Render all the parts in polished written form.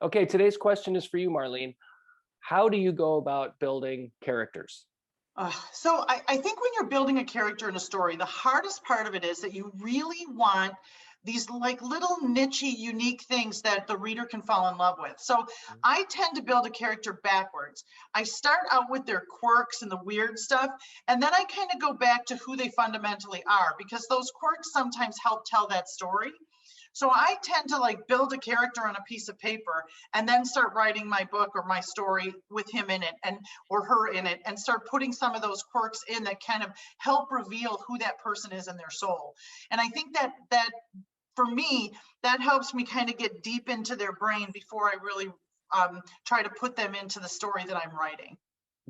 Okay, today's question is for you, Marlene. How do you go about building characters? So I think when you're building a character in a story, the hardest part of it is that you really want these like little nichey unique things that the reader can fall in love with. So I tend to build a character backwards. I start out with their quirks and the weird stuff, and then I kind of go back to who they fundamentally are because those quirks sometimes help tell that story. So I tend to like build a character on a piece of paper and then start writing my book or my story with him in it and or her in it and start putting some of those quirks in that kind of help reveal who that person is in their soul. And I think that for me, that helps me kind of get deep into their brain before I really try to put them into the story that I'm writing.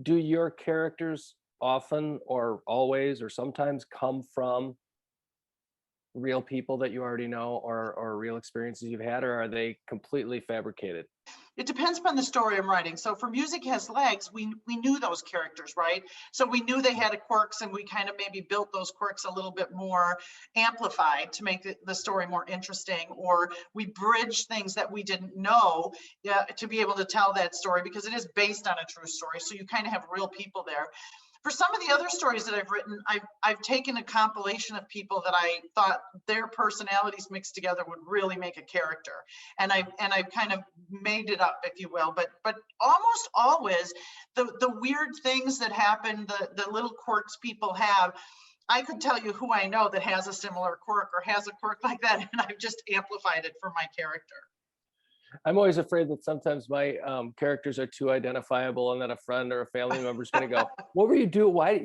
Do your characters often or always or sometimes come from real people that you already know or real experiences you've had, or are they completely fabricated? It depends upon the story I'm writing. So for Music Has Legs, we knew those characters, right? So we knew they had a quirks, and we kind of maybe built those quirks a little bit more amplified to make the story more interesting, or we bridged things that we didn't know, to be able to tell that story because it is based on a true story. So you kind of have real people there. For some of the other stories that I've written, I've taken a compilation of people that I thought their personalities mixed together would really make a character, and I've kind of made it up, if you will. But almost always, the weird things that happen, the little quirks people have, I could tell you who I know that has a similar quirk or has a quirk like that, and I've just amplified it for my character. I'm always afraid that sometimes my characters are too identifiable, and that a friend or a family member is going to go, "What were you doing? Why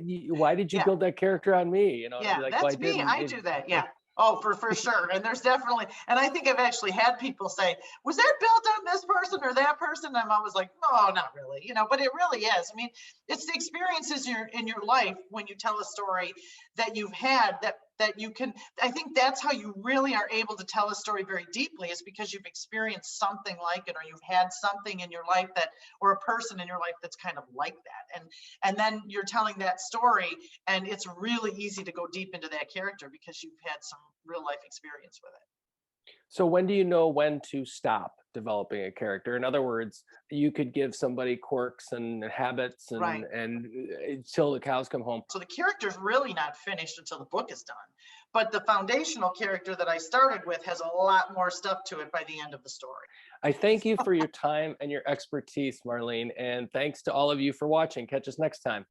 did you Yeah. build that character on me?" You know, and I'll be Yeah, like, "Well, I that's me. didn't." I do that. Yeah. Oh, for sure. And there's definitely, and I think I've actually had people say, was that built on this person or that person? And I'm always like, no, not really, but it really is. I mean, it's the experiences in your life when you tell a story that you've had that you can, I think that's how you really are able to tell a story very deeply, is because you've experienced something like it, or you've had something in your life that, or a person in your life that's kind of like that. And then you're telling that story, and it's really easy to go deep into that character because you've had some real life experience with it. So when do you know when to stop developing a character? In other words, you could give somebody quirks and habits Right. and till the cows come home. So the character's really not finished until the book is done. But the foundational character that I started with has a lot more stuff to it by the end of the story. I thank you for your time and your expertise, Marlene, and thanks to all of you for watching. Catch us next time.